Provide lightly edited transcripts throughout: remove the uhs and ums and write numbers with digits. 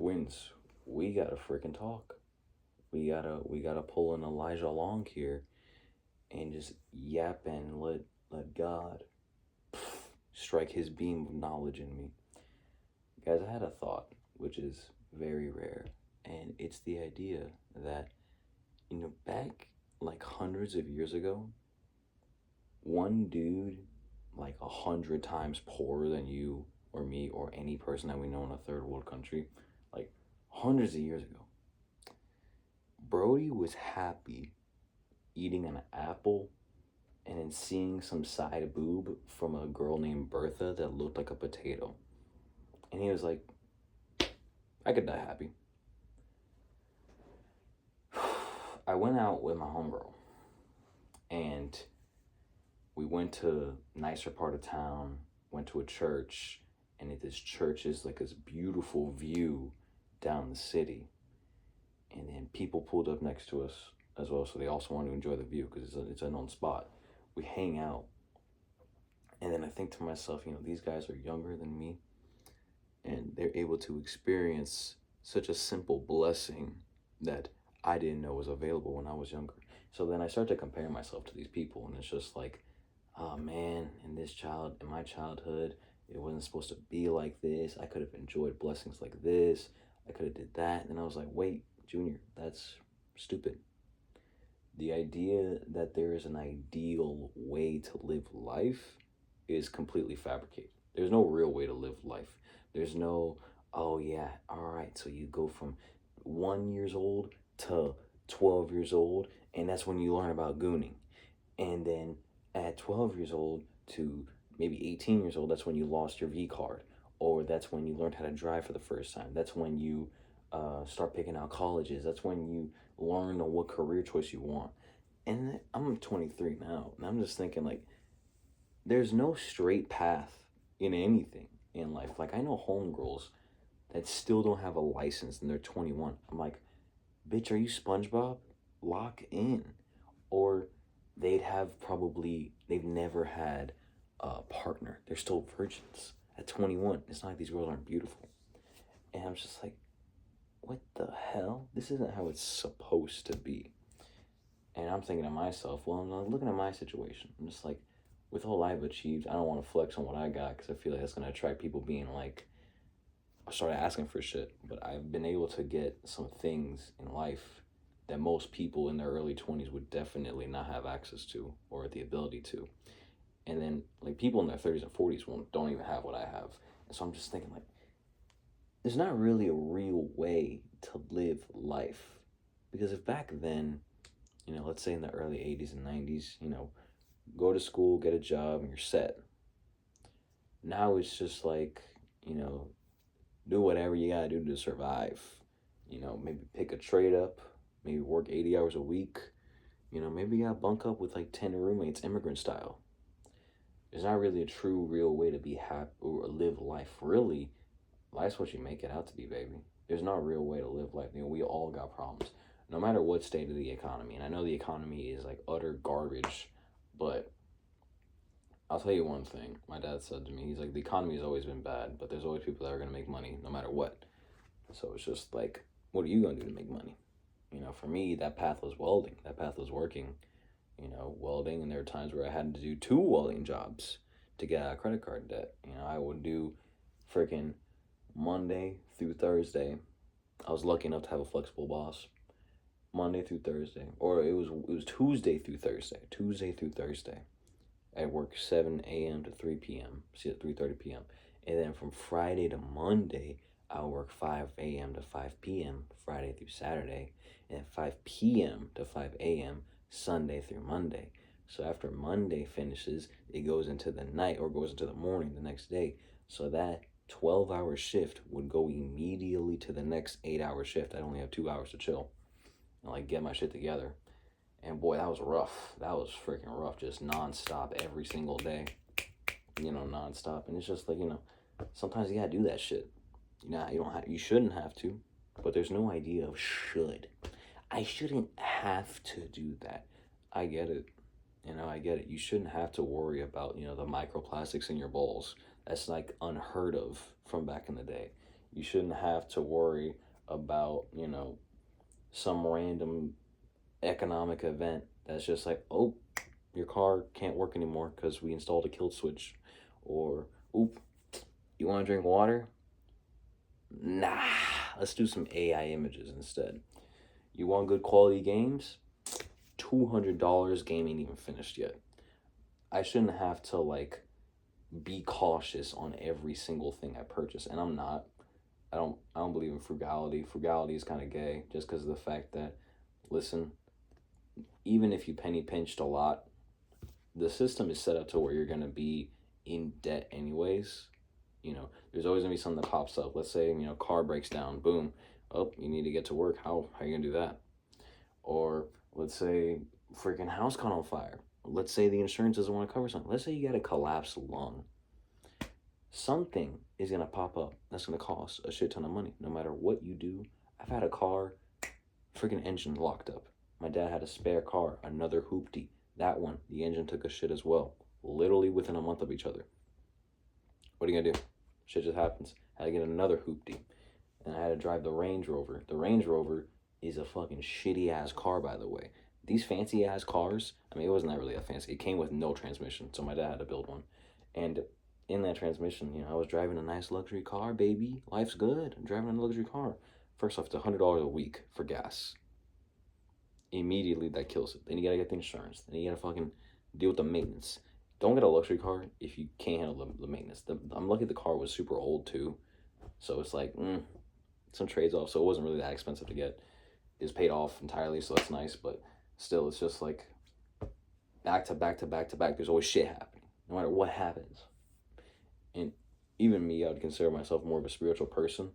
twins, we gotta freaking talk. We gotta pull an Elijah Long here and just yap and let God strike his beam of knowledge in me. Guys, I had a thought, which is very rare, and it's the idea that, back like hundreds of years ago, one dude, like 100 times poorer than you or me or any person that we know in a third world country, like hundreds of years ago, Brody was happy eating an apple and then seeing some side boob from a girl named Bertha that looked like a potato. And he was like, I could die happy. I went out with my homegirl and we went to a nicer part of town, went to a church, and this church is like this beautiful view down the city. And then people pulled up next to us as well, so they also wanted to enjoy the view because it's a known spot. We hang out, and then I think to myself, these guys are younger than me, and they're able to experience such a simple blessing that I didn't know was available when I was younger. So then I start to compare myself to these people, and it's just like, oh man, in my childhood, it wasn't supposed to be like this. I could have enjoyed blessings like this. I could have did that. And then I was like, wait, Junior, that's stupid. The idea that there is an ideal way to live life is completely fabricated. There's no real way to live life. There's no, oh yeah, all right, so you go from 1 years old to 12 years old, and that's when you learn about gooning. And then at 12 years old to maybe 18 years old, that's when you lost your V card, or that's when you learned how to drive for the first time. That's when you start picking out colleges. That's when you learn what career choice you want. And I'm 23 now, and I'm just thinking, like, there's no straight path in anything in life. Like, I know homegirls that still don't have a license and they're 21. I'm like, bitch, are you SpongeBob? Lock in. Or they've never had a partner. They're still virgins at 21. It's not like these girls aren't beautiful. And I'm just like, what the hell? This isn't how it's supposed to be. And I'm thinking to myself, well, I'm looking at my situation. I'm just like, with all I've achieved, I don't want to flex on what I got because I feel like that's going to attract people being like, I started asking for shit. But I've been able to get some things in life that most people in their early 20s would definitely not have access to or the ability to. And then, like, people in their 30s and 40s don't even have what I have. And so I'm just thinking, like, there's not really a real way to live life. Because if back then, let's say in the early 80s and 90s, go to school, get a job, and you're set. Now it's just like, do whatever you gotta do to survive. Maybe pick a trade up, maybe work 80 hours a week. Maybe you gotta bunk up with like 10 roommates, immigrant style. There's not really a true, real way to be happy or live life. Really, life's what you make it out to be, baby. There's not a real way to live life. We all got problems, no matter what state of the economy. And I know the economy is like utter garbage, but I'll tell you one thing. My dad said to me, he's like, the economy has always been bad, but there's always people that are going to make money no matter what. So it's just like, what are you going to do to make money? For me, that path was welding. That path was working, welding. And there were times where I had to do 2 welding jobs to get out of credit card debt. I would do freaking Monday through Thursday. I was lucky enough to have a flexible boss. Monday through Thursday, or it was Tuesday through Thursday. Tuesday through Thursday. I work 7 a.m. to 3 p.m. See, at 3:30 p.m. And then from Friday to Monday, I'll work 5 a.m. to 5 p.m. Friday through Saturday, and 5 p.m. to 5 a.m. Sunday through Monday. So after Monday finishes, it goes into the night or goes into the morning the next day. So that 12-hour shift would go immediately to the next 8-hour shift. I only have 2 hours to chill and like get my shit together. And boy, that was rough. That was freaking rough. Just nonstop every single day. Nonstop. And it's just like, sometimes you gotta do that shit. You shouldn't have to, but there's no idea of should. I shouldn't have to do that. I get it. I get it. You shouldn't have to worry about, the microplastics in your bowls. That's like unheard of from back in the day. You shouldn't have to worry about, some random economic event that's just like, oh, your car can't work anymore because we installed a kill switch. Or, oop, you want to drink water? Nah, let's do some AI images instead. You want good quality games? $200, game ain't even finished yet. I shouldn't have to like be cautious on every single thing I purchase, and I'm not. I don't believe in frugality. Frugality is kind of gay just because of the fact that, listen, even if you penny pinched a lot, the system is set up to where you're gonna be in debt anyways. There's always gonna be something that pops up. Let's say, car breaks down, boom. Oh, you need to get to work. How are you gonna do that? Or let's say freaking house caught on fire. Let's say the insurance doesn't want to cover something. Let's say you got a collapsed lung. Something is gonna pop up that's gonna cost a shit ton of money, no matter what you do. I've had a car, freaking engine locked up. My dad had a spare car, another hoopty. That one, the engine took a shit as well, literally within a month of each other. What are you gonna do? Shit just happens. I had to get another hoopty, and I had to drive the Range Rover. The Range Rover is a fucking shitty ass car, by the way. These fancy ass cars, I mean, it wasn't that really that fancy. It came with no transmission, so my dad had to build one. And in that transmission, I was driving a nice luxury car, baby. Life's good. I'm driving a luxury car. First off, it's $100 a week for gas. Immediately, that kills it. Then you gotta get the insurance. Then you gotta fucking deal with the maintenance. Don't get a luxury car if you can't handle the maintenance. I'm lucky the car was super old too, so it's like some trades off. So it wasn't really that expensive to get. It was paid off entirely, so that's nice. But still, it's just like back to back to back to back. There's always shit happening, no matter what happens. And even me, I would consider myself more of a spiritual person,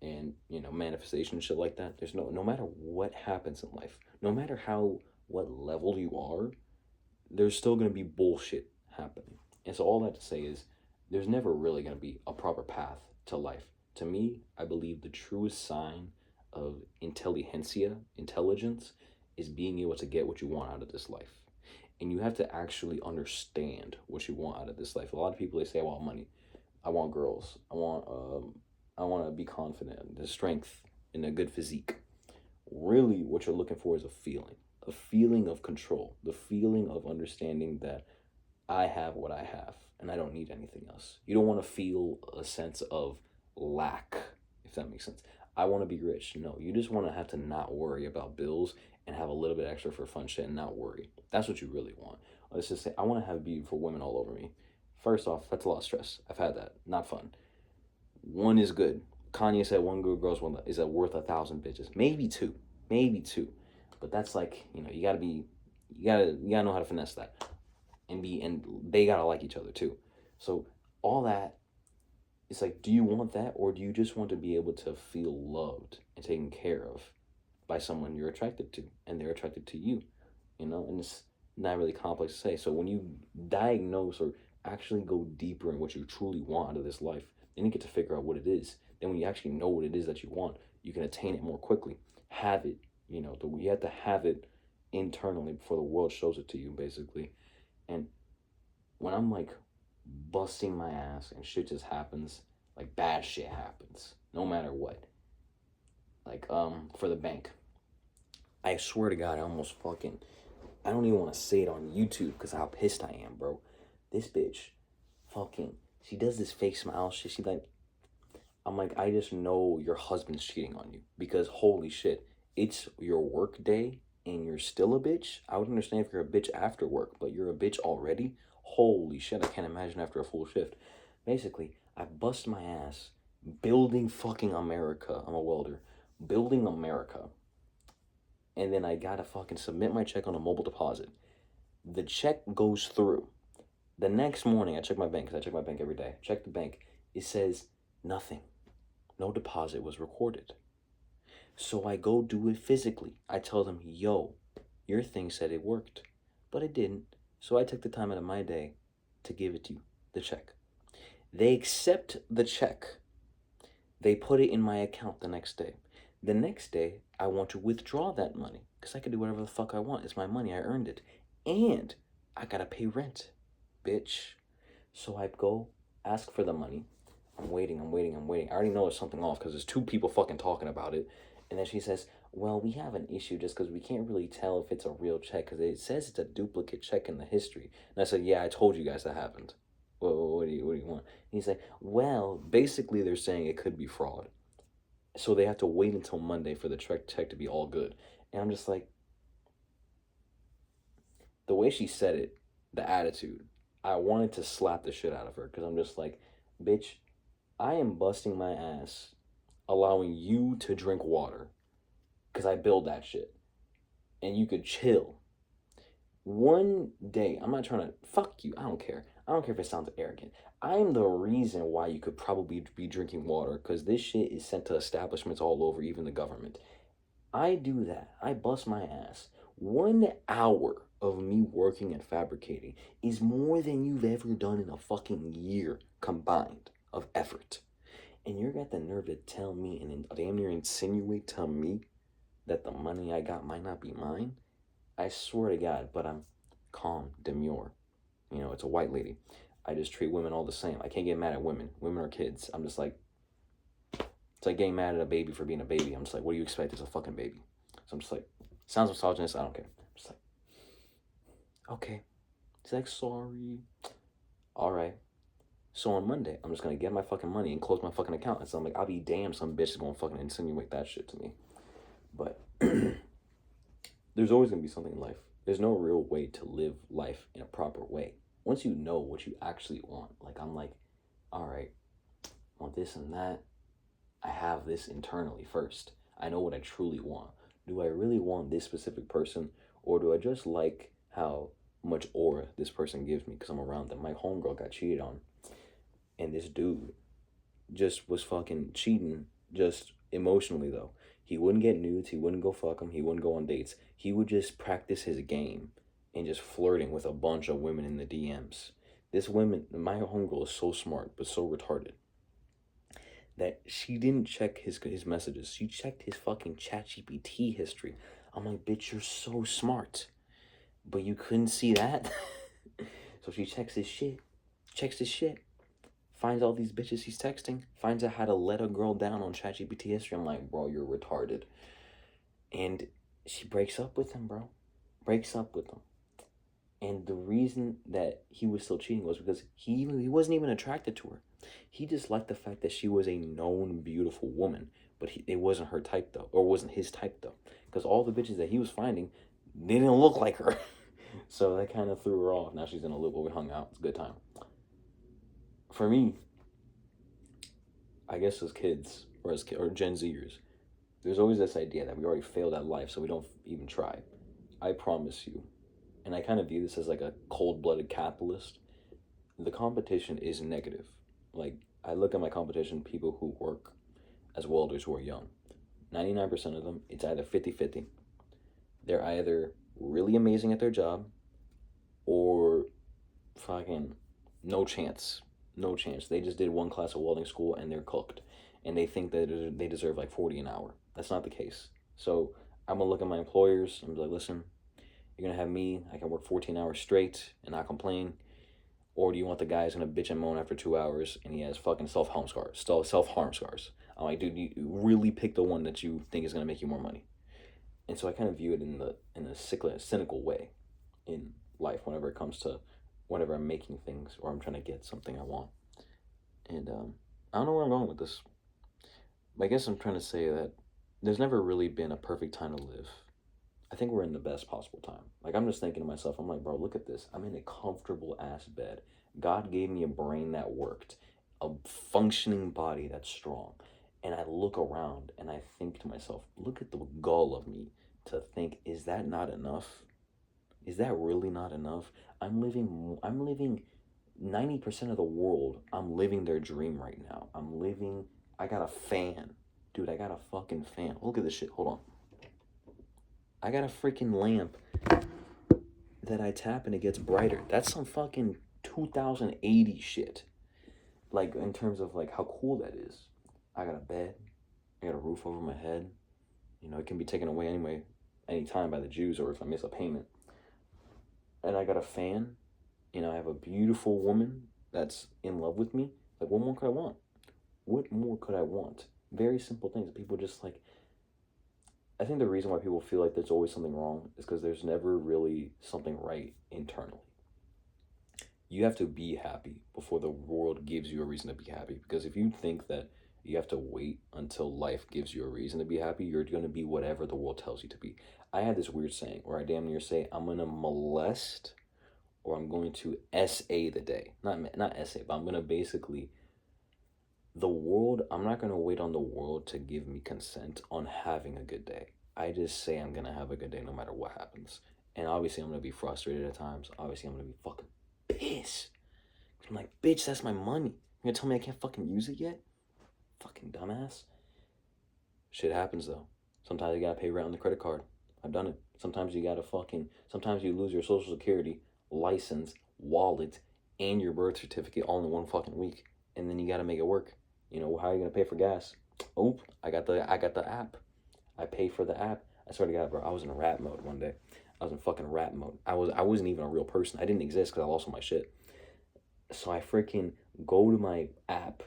and manifestation shit like that. There's no matter what happens in life, no matter what level you are, there's still gonna be bullshit happening. And so all that to say is, there's never really gonna be a proper path to life. To me, I believe the truest sign of intelligence, is being able to get what you want out of this life. And you have to actually understand what you want out of this life. A lot of people, they say, I want money, I want girls, I want to be confident, the strength, and a good physique. Really, what you're looking for is a feeling of control, the feeling of understanding that I have what I have and I don't need anything else. You don't want to feel a sense of lack, if that makes sense. I want to be rich. No, you just want to have to not worry about bills and have a little bit extra for fun shit and not worry. That's what you really want. Let's just say, I want to have beautiful women all over me. First off, that's a lot of stress. I've had that. Not fun. One is good. Kanye said one good girl's one is worth 1,000 bitches. Maybe two. But that's like, you gotta know how to finesse that. And they gotta like each other too. So all that, it's like, do you want that, or do you just want to be able to feel loved and taken care of by someone you're attracted to and they're attracted to you? And it's not really complex to say. So when you diagnose or actually go deeper in what you truly want out of this life, then you get to figure out what it is. Then when you actually know what it is that you want, you can attain it more quickly. Have it, you have to have it internally before the world shows it to you, basically. And when I'm like busting my ass and shit just happens, like bad shit happens, no matter what. Like, for the bank, I swear to God, I don't even want to say it on YouTube because of how pissed I am, bro. This bitch, she does this fake smile shit. I'm like, I just know your husband's cheating on you, because holy shit, it's your work day and you're still a bitch. I would understand if you're a bitch after work, but you're a bitch already? Holy shit, I can't imagine after a full shift. Basically, I bust my ass building fucking America. I'm a welder. Building America. And then I gotta fucking submit my check on a mobile deposit. The check goes through. The next morning, I check my bank, because I check my bank every day. Check the bank. It says nothing. No deposit was recorded. So I go do it physically. I tell them, yo, your thing said it worked, but it didn't. So I took the time out of my day to give it to you, the check. They accept the check. They put it in my account the next day. The next day, I want to withdraw that money, because I can do whatever the fuck I want. It's my money. I earned it. And I gotta pay rent, bitch. So I go ask for the money. I'm waiting. I already know there's something off because there's two people fucking talking about it. And then she says, well, we have an issue just because we can't really tell if it's a real check because it says it's a duplicate check in the history. And I said, yeah, I told you guys that happened. What do you want? And he's like, well, basically they're saying it could be fraud. So they have to wait until Monday for the check to be all good. And I'm just like, the way she said it, the attitude, I wanted to slap the shit out of her because I'm just like, bitch, I am busting my ass allowing you to drink water because I build that shit. And you could chill. One day, I'm not trying to fuck you. I don't care. I don't care if it sounds arrogant. I'm the reason why you could probably be drinking water because this shit is sent to establishments all over, even the government. I do that. I bust my ass. 1 hour of me working and fabricating is more than you've ever done in a fucking year combined of effort. And you're got the nerve to tell me and damn near insinuate to me that the money I got might not be mine? I swear to God, but I'm calm, demure. You know, it's a white lady. I just treat women all the same. I can't get mad at women. Women are kids. I'm just like, it's like getting mad at a baby for being a baby. I'm just like, what do you expect? It's a fucking baby. So I'm just like, sounds misogynist. I don't care. I'm just like, okay. He's like, sorry. All right. So on Monday, I'm just going to get my fucking money and close my fucking account. And so I'm like, I'll be damned some bitch is going to fucking insinuate that shit to me. But there's always going to be something in life. There's no real way to live life in a proper way. Once you know what you actually want, like I'm like, all right, I want this and that. I have this internally first. I know what I truly want. Do I really want this specific person, or do I just like how much aura this person gives me because I'm around them? My homegirl got cheated on, and this dude just was fucking cheating, just emotionally though. He wouldn't get nudes, he wouldn't go fuck him, he wouldn't go on dates. He would just practice his game and just flirting with a bunch of women in the DMs. This woman, my homegirl is so smart, but so retarded that she didn't check his messages. She checked his fucking ChatGPT history. I'm like, bitch, you're so smart. But you couldn't see that? So she checks his shit. Finds all these bitches he's texting. Finds out how to let a girl down on ChatGPT history. I'm like, bro, you're retarded. And she breaks up with him, bro. And the reason that he was still cheating was because he wasn't even attracted to her. He just liked the fact that she was a known beautiful woman, but it wasn't her type though, or wasn't his type though, because all the bitches that he was finding, they didn't look like her. So that kind of threw her off. Now she's in a loop where we hung out. It's a good time. For me, I guess as kids or Gen Zers, there's always this idea that we already failed at life, so we don't even try. I promise you, and I kind of view this as like a cold-blooded capitalist. The competition is negative. Like, I look at my competition, people who work as welders who are young. 99% of them, it's either 50-50. They're either really amazing at their job or fucking no chance. They just did one class of welding school and they're cooked. And they think that they deserve like 40 an hour. That's not the case. So I'm going to look at my employers and be like, listen, you're going to have me. I can work 14 hours straight and not complain. Or do you want the guy who's gonna bitch and moan after 2 hours and he has fucking self-harm scars? I'm like, dude, you really pick the one that you think is gonna make you more money. And so I kind of view it in a cynical way in life whenever it comes to whenever I'm making things or I'm trying to get something I want. And I don't know where I'm going with this. I guess I'm trying to say that there's never really been a perfect time to live. I think we're in the best possible time. Like, I'm just thinking to myself, I'm like, bro, look at this. I'm in a comfortable ass bed. God gave me a brain that worked, a functioning body that's strong. And I look around and I think to myself, look at the gall of me to think, is that not enough? Is that really not enough? I'm living 90% of the world. I'm living their dream right now. I got a fan. Dude, I got a fucking fan. Look at this shit. Hold on. I got a freaking lamp that I tap and it gets brighter. That's some fucking 2080 shit. Like, in terms of, like, how cool that is. I got a bed. I got a roof over my head. You know, it can be taken away anytime by the Jews or if I miss a payment. And I got a fan. You know, I have a beautiful woman that's in love with me. Like, what more could I want? What more could I want? Very simple things. People just like, I think the reason why people feel like there's always something wrong is because there's never really something right internally. You have to be happy before the world gives you a reason to be happy. Because if you think that you have to wait until life gives you a reason to be happy, you're going to be whatever the world tells you to be. I had this weird saying where I damn near say, I'm going to molest or I'm going to SA the day. Not SA, but I'm going to basically, the world, I'm not going to wait on the world to give me consent on having a good day. I just say I'm going to have a good day no matter what happens. And obviously, I'm going to be frustrated at times. Obviously, I'm going to be fucking pissed. I'm like, bitch, that's my money. You're gonna tell me I can't fucking use it yet? Fucking dumbass. Shit happens though. Sometimes you gotta pay rent on the credit card. I've done it. Sometimes you gotta sometimes you lose your social security, license, wallet, and your birth certificate all in one fucking week. And then you gotta make it work. You know, how are you gonna pay for gas? Oh, I got the app. I pay for the app. I swear to God, bro, I was in rap mode one day. I was in fucking rap mode. I wasn't even a real person. I didn't exist because I lost all my shit. So I freaking go to my app,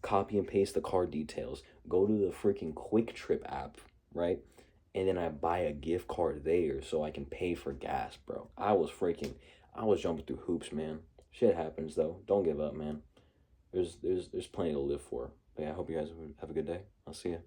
copy and paste the card details, go to the freaking Quick Trip app, right? And then I buy a gift card there so I can pay for gas, bro. I was jumping through hoops, man. Shit happens though. Don't give up, man. There's plenty to live for. But yeah, I hope you guys have a good day. I'll see you.